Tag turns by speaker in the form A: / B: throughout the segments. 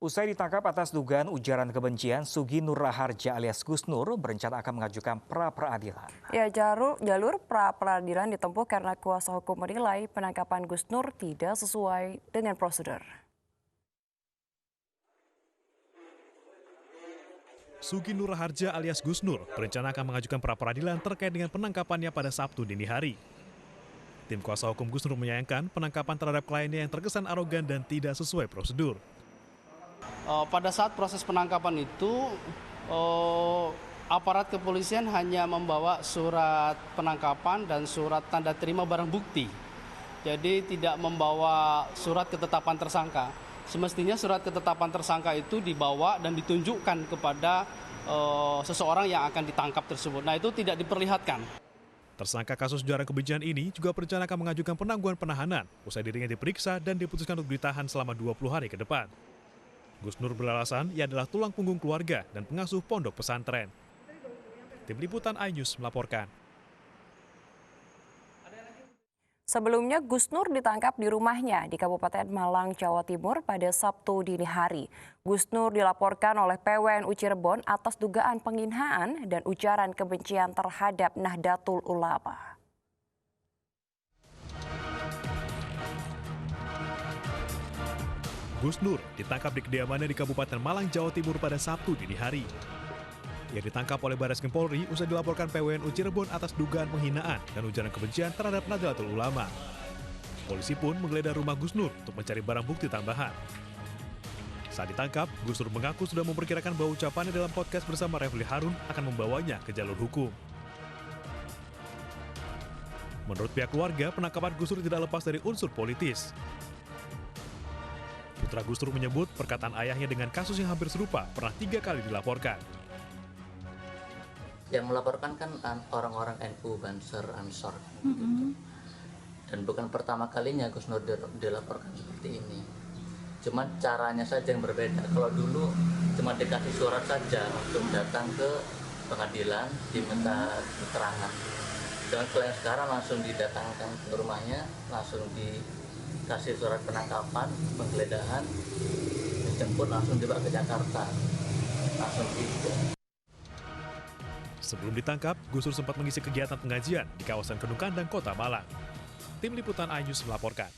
A: Usai ditangkap atas dugaan ujaran kebencian, Sugi Nur Raharja alias Gus Nur berencana akan mengajukan pra-peradilan.
B: Ya, jalur pra-peradilan ditempuh karena kuasa hukum menilai penangkapan Gus Nur tidak sesuai dengan prosedur.
C: Sugi Nur Raharja alias Gus Nur berencana akan mengajukan pra-peradilan terkait dengan penangkapannya pada Sabtu dini hari. Tim kuasa hukum Gus Nur menyayangkan penangkapan terhadap kliennya yang terkesan arogan dan tidak sesuai prosedur.
D: Pada saat proses penangkapan itu, aparat kepolisian hanya membawa surat penangkapan dan surat tanda terima barang bukti. Jadi tidak membawa surat ketetapan tersangka. Semestinya surat ketetapan tersangka itu dibawa dan ditunjukkan kepada seseorang yang akan ditangkap tersebut. Nah, itu tidak diperlihatkan.
C: Tersangka kasus ujaran kebencian ini juga berencana akan mengajukan penangguhan penahanan usai dirinya diperiksa dan diputuskan untuk ditahan selama 20 hari ke depan. Gus Nur beralasan ia adalah tulang punggung keluarga dan pengasuh pondok pesantren. Tim Liputan iNews melaporkan.
B: Sebelumnya Gus Nur ditangkap di rumahnya di Kabupaten Malang, Jawa Timur pada Sabtu dini hari. Gus Nur dilaporkan oleh PWNU Cirebon atas dugaan penghinaan dan ujaran kebencian terhadap Nahdlatul Ulama.
C: Gus Nur ditangkap di kediamannya di Kabupaten Malang, Jawa Timur pada Sabtu dini hari. Ia ditangkap oleh Barreskrim Polri usai dilaporkan PWNU Cirebon atas dugaan penghinaan dan ujaran kebencian terhadap Nahdlatul Ulama. Polisi pun menggeledah rumah Gus Nur untuk mencari barang bukti tambahan. Saat ditangkap, Gus Nur mengaku sudah memperkirakan bahwa ucapannya dalam podcast bersama Refli Harun akan membawanya ke jalur hukum. Menurut pihak keluarga, penangkapan Gus Nur tidak lepas dari unsur politis. Putra Gus Nur menyebut perkataan ayahnya dengan kasus yang hampir serupa pernah 3 kali dilaporkan.
E: Yang melaporkan kan orang-orang NU, Banser, Ansor. Gitu. Dan bukan pertama kalinya Gus Nur dilaporkan seperti ini. Cuma caranya saja yang berbeda. Kalau dulu cuma dikasih surat saja untuk datang ke pengadilan, diminta keterangan. Dengan klien sekarang langsung didatangkan ke rumahnya, langsung dikasih surat penangkapan, penggeledahan, dijemput langsung dibawa ke Jakarta, langsung gitu.
C: Sebelum ditangkap, Gus Nur sempat mengisi kegiatan pengajian di kawasan Kedung Kandang, Kota Malang. Tim Liputan iNews melaporkan.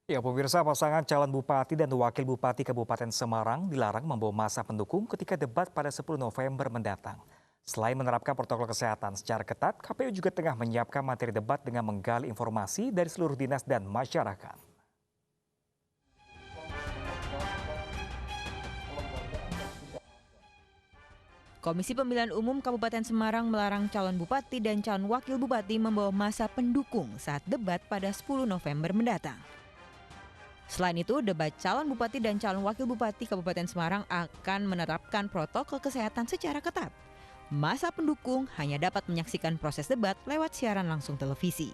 A: Ya, pemirsa, pasangan calon bupati dan wakil bupati Kabupaten Semarang dilarang membawa massa pendukung ketika debat pada 10 November mendatang. Selain menerapkan protokol kesehatan secara ketat, KPU juga tengah menyiapkan materi debat dengan menggali informasi dari seluruh dinas dan masyarakat.
F: Komisi Pemilihan Umum Kabupaten Semarang melarang calon bupati dan calon wakil bupati membawa massa pendukung saat debat pada 10 November mendatang. Selain itu, debat calon bupati dan calon wakil bupati Kabupaten Semarang akan menerapkan protokol kesehatan secara ketat. Massa pendukung hanya dapat menyaksikan proses debat lewat siaran langsung televisi.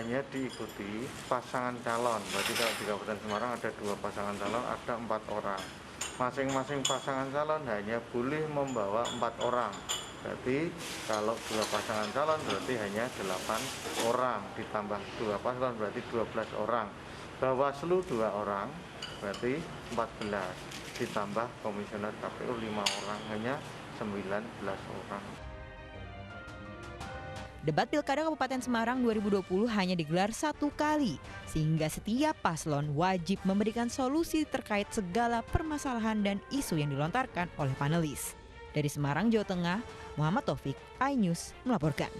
G: Hanya diikuti pasangan calon, berarti kalau di Kabupaten Semarang ada 2 pasangan calon, ada 4 orang. Masing-masing pasangan calon hanya boleh membawa 4 orang. Berarti kalau 2 pasangan calon berarti hanya 8 orang, ditambah 2 pasangan berarti 12 orang. Bawaslu 2 orang berarti 14, ditambah komisioner KPU 5 orang, hanya 19 orang.
F: Debat Pilkada Kabupaten Semarang 2020 hanya digelar 1 kali, sehingga setiap paslon wajib memberikan solusi terkait segala permasalahan dan isu yang dilontarkan oleh panelis. Dari Semarang, Jawa Tengah, Muhammad Taufik, iNews melaporkan.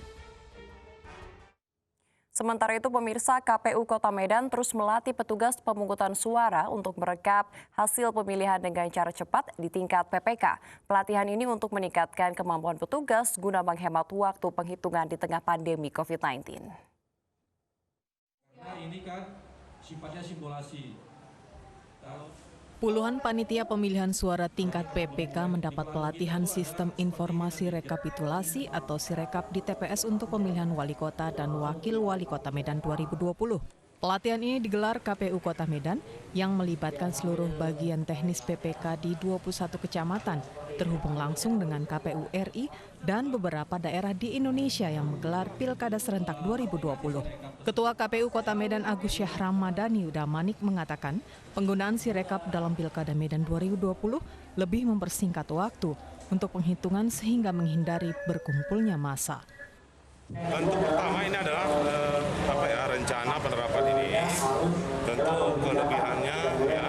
B: Sementara itu, pemirsa, KPU Kota Medan terus melatih petugas pemungutan suara untuk merekap hasil pemilihan dengan cara cepat di tingkat PPK. Pelatihan ini untuk meningkatkan kemampuan petugas guna menghemat waktu penghitungan di tengah pandemi COVID-19.
H: Nah, ini kan sifatnya simulasi.
I: Puluhan panitia pemilihan suara tingkat PPK mendapat pelatihan sistem informasi rekapitulasi atau Sirekap di TPS untuk pemilihan wali kota dan wakil wali kota Medan 2020. Pelatihan ini digelar KPU Kota Medan yang melibatkan seluruh bagian teknis PPK di 21 kecamatan, terhubung langsung dengan KPU RI dan beberapa daerah di Indonesia yang menggelar Pilkada Serentak 2020. Ketua KPU Kota Medan Agus Syahram Madani Udamanik mengatakan penggunaan Sirekap dalam Pilkada Medan 2020 lebih mempersingkat waktu untuk penghitungan sehingga menghindari berkumpulnya massa.
J: Untuk pertama ini adalah rencana penerapan ini. Tentu kelebihannya ya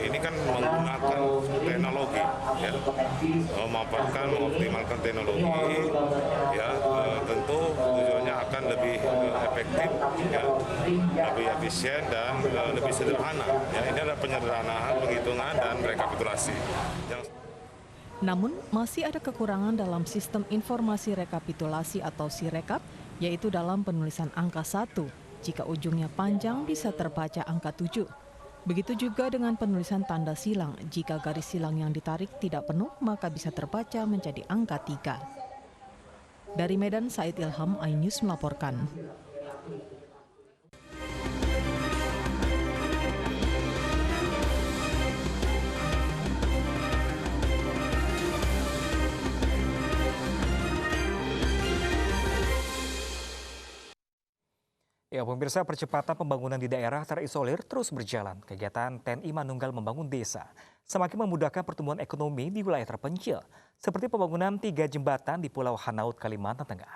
J: ini kan menggunakan teknologi ya, mengoptimalkan teknologi ya, tentu tujuannya akan lebih efektif ya, lebih efisien dan lebih sederhana ya. Ini adalah penyederhanaan penghitungan dan rekapitulasi.
I: Namun, masih ada kekurangan dalam sistem informasi rekapitulasi atau Sirekap, yaitu dalam penulisan angka 1. Jika ujungnya panjang, bisa terbaca angka 7. Begitu juga dengan penulisan tanda silang. Jika garis silang yang ditarik tidak penuh, maka bisa terbaca menjadi angka 3. Dari Medan, Said Ilham, iNews melaporkan.
A: Ya, pemirsa, percepatan pembangunan di daerah terisolir terus berjalan. Kegiatan TNI Manunggal membangun desa semakin memudahkan pertumbuhan ekonomi di wilayah terpencil, seperti pembangunan 3 jembatan di Pulau Hanaut, Kalimantan Tengah.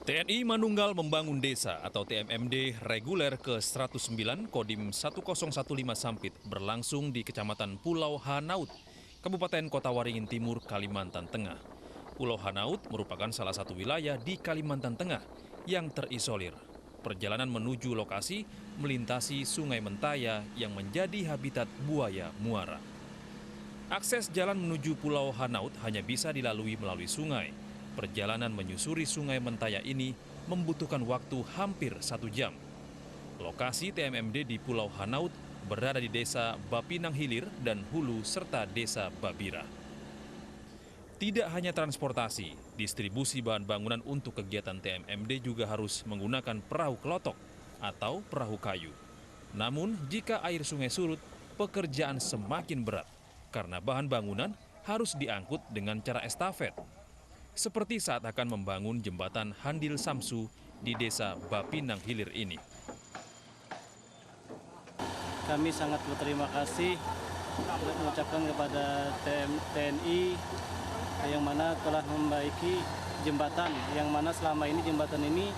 K: TNI Manunggal Membangun Desa atau TMMD reguler ke-109 Kodim 1015 Sampit berlangsung di Kecamatan Pulau Hanaut, Kabupaten Kota Waringin Timur, Kalimantan Tengah. Pulau Hanaut merupakan salah satu wilayah di Kalimantan Tengah yang terisolir. Perjalanan menuju lokasi melintasi Sungai Mentaya yang menjadi habitat buaya muara. Akses jalan menuju Pulau Hanaut hanya bisa dilalui melalui sungai. Perjalanan menyusuri Sungai Mentaya ini membutuhkan waktu hampir 1 jam. Lokasi TMMD di Pulau Hanaut berada di Desa Bapinang Hilir dan Hulu serta Desa Babira. Tidak hanya transportasi, distribusi bahan bangunan untuk kegiatan TMMD juga harus menggunakan perahu kelotok atau perahu kayu. Namun, jika air sungai surut, pekerjaan semakin berat karena bahan bangunan harus diangkut dengan cara estafet. Seperti saat akan membangun jembatan Handil Samsu di Desa Bapinang Hilir ini.
D: Kami sangat berterima kasih mengucapkan kepada TNI yang mana telah membaiki jembatan, yang mana selama ini jembatan ini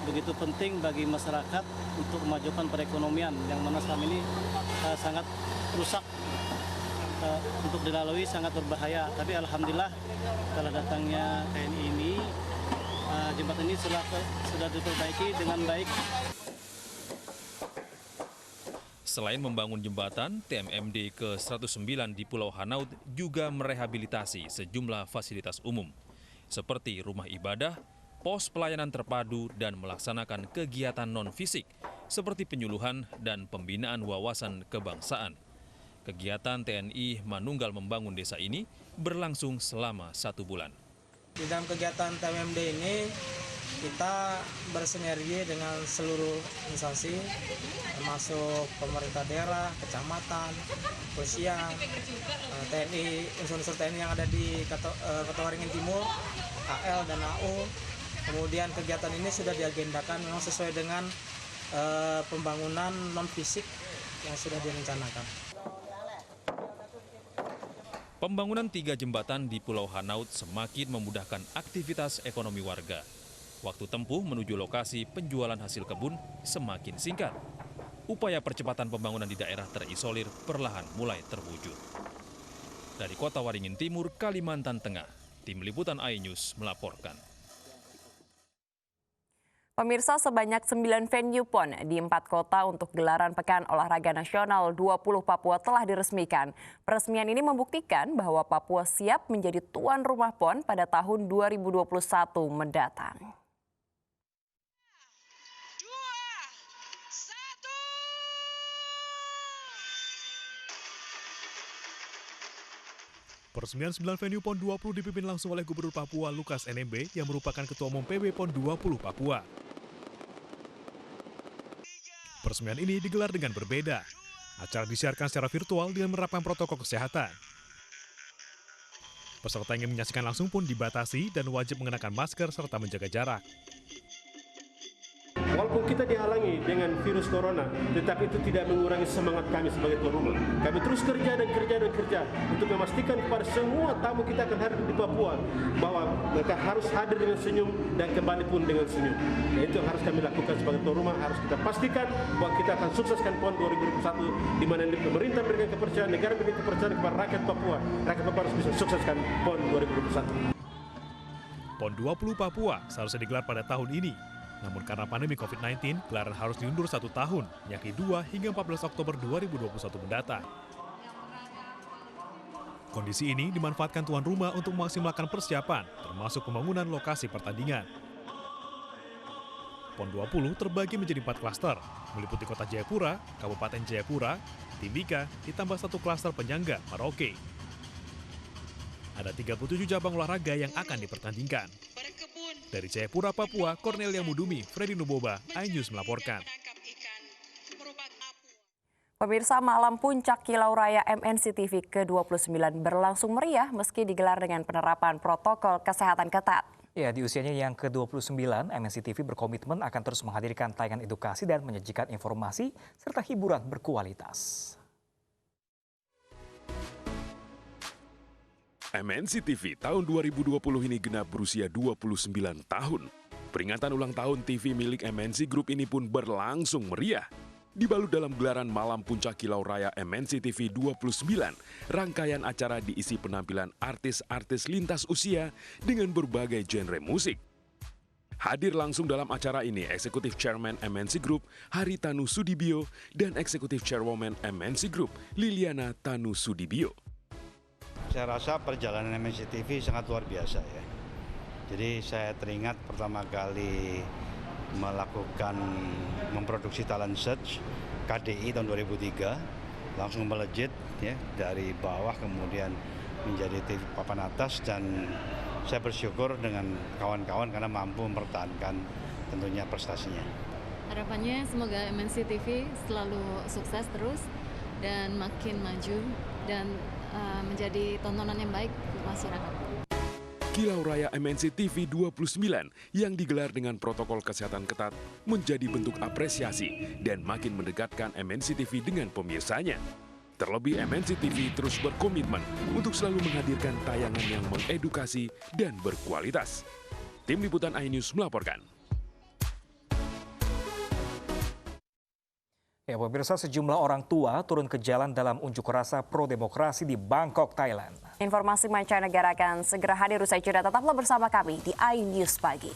D: begitu penting bagi masyarakat untuk memajukan perekonomian, yang mana selama ini sangat rusak untuk dilalui, sangat berbahaya. Tapi alhamdulillah setelah datangnya TNI ini, jembatan ini sudah diperbaiki dengan baik.
K: Selain membangun jembatan, TMMD ke-109 di Pulau Hanaut juga merehabilitasi sejumlah fasilitas umum, seperti rumah ibadah, pos pelayanan terpadu, dan melaksanakan kegiatan non-fisik, seperti penyuluhan dan pembinaan wawasan kebangsaan. Kegiatan TNI Manunggal Membangun Desa ini berlangsung selama 1 bulan.
L: Di dalam kegiatan TMMD ini, kita bersinergi dengan seluruh instansi, termasuk pemerintah daerah, kecamatan, kepolisian, TNI, unsur-unsur TNI yang ada di Kota Waringin Timur, KL dan AU. Kemudian kegiatan ini sudah diagendakan memang sesuai dengan pembangunan non-fisik yang sudah direncanakan.
K: Pembangunan 3 jembatan di Pulau Hanaut semakin memudahkan aktivitas ekonomi warga. Waktu tempuh menuju lokasi penjualan hasil kebun semakin singkat. Upaya percepatan pembangunan di daerah terisolir perlahan mulai terwujud. Dari Kota Waringin Timur, Kalimantan Tengah, Tim Liputan iNews melaporkan.
B: Pemirsa, sebanyak 9 venue PON di 4 kota untuk gelaran Pekan Olahraga Nasional 20 Papua telah diresmikan. Peresmian ini membuktikan bahwa Papua siap menjadi tuan rumah PON pada tahun 2021 mendatang.
C: Peresmian 9 venue PON 20 dipimpin langsung oleh Gubernur Papua Lukas NMB yang merupakan Ketua Umum PB PON 20 Papua. Peresmian ini digelar dengan berbeda. Acara disiarkan secara virtual dengan menerapkan protokol kesehatan. Peserta yang ingin menyaksikan langsung pun dibatasi dan wajib mengenakan masker serta menjaga jarak.
M: Walaupun kita dihalangi dengan virus corona, tetapi itu tidak mengurangi semangat kami sebagai tuan rumah. Kami terus kerja untuk memastikan kepada semua tamu kita akan hadir di Papua bahwa mereka harus hadir dengan senyum dan kembali pun dengan senyum. Dan itu yang harus kami lakukan sebagai tuan rumah, harus kita pastikan bahwa kita akan sukseskan PON 2021 di mana pemerintah memberikan kepercayaan, negara memberikan kepercayaan kepada rakyat Papua. Rakyat Papua harus bisa sukseskan PON 2021.
C: PON 20 Papua seharusnya digelar pada tahun ini. Namun karena pandemi COVID-19, gelaran harus diundur 1 tahun, yakni 2 hingga 14 Oktober 2021 mendatang. Kondisi ini dimanfaatkan tuan rumah untuk memaksimalkan persiapan, termasuk pembangunan lokasi pertandingan. PON 20 terbagi menjadi 4 klaster, meliputi Kota Jayapura, Kabupaten Jayapura, Timika, ditambah 1 klaster penyangga, Merauke. Ada 37 cabang olahraga yang akan dipertandingkan. Dari Jayapura, Papua, Cornelia Mudumi, Freddy Nuboba, iNews melaporkan.
B: Pemirsa, malam puncak Kilau Raya MNC TV ke-29 berlangsung meriah meski digelar dengan penerapan protokol kesehatan ketat.
A: Ya, di usianya yang ke-29, MNC TV berkomitmen akan terus menghadirkan tayangan edukasi dan menyajikan informasi serta hiburan berkualitas.
N: MNC TV tahun 2020 ini genap berusia 29 tahun. Peringatan ulang tahun TV milik MNC Group ini pun berlangsung meriah. Dibalut dalam gelaran Malam Puncak Kilau Raya MNC TV 29, rangkaian acara diisi penampilan artis-artis lintas usia dengan berbagai genre musik. Hadir langsung dalam acara ini Eksekutif Chairman MNC Group Haritanu Sudibyo dan Eksekutif Chairwoman MNC Group Liliana Tanu Sudibyo.
O: Saya rasa perjalanan MNC TV sangat luar biasa ya. Jadi saya teringat pertama kali memproduksi talent search KDI tahun 2003, langsung melejit ya dari bawah kemudian menjadi TV papan atas, dan saya bersyukur dengan kawan-kawan karena mampu mempertahankan tentunya prestasinya.
P: Harapannya semoga MNC TV selalu sukses terus dan makin maju dan menjadi tontonan yang baik untuk masyarakat.
N: Kilau Raya MNC TV 29 yang digelar dengan protokol kesehatan ketat menjadi bentuk apresiasi dan makin mendekatkan MNC TV dengan pemirsanya. Terlebih MNC TV terus berkomitmen untuk selalu menghadirkan tayangan yang mengedukasi dan berkualitas. Tim Liputan iNews melaporkan.
A: Ya, pemirsa, sejumlah orang tua turun ke jalan dalam unjuk rasa pro-demokrasi di Bangkok, Thailand.
B: Informasi mancanegara akan segera hadir usai jeda. Tetaplah bersama kami di iNews Pagi.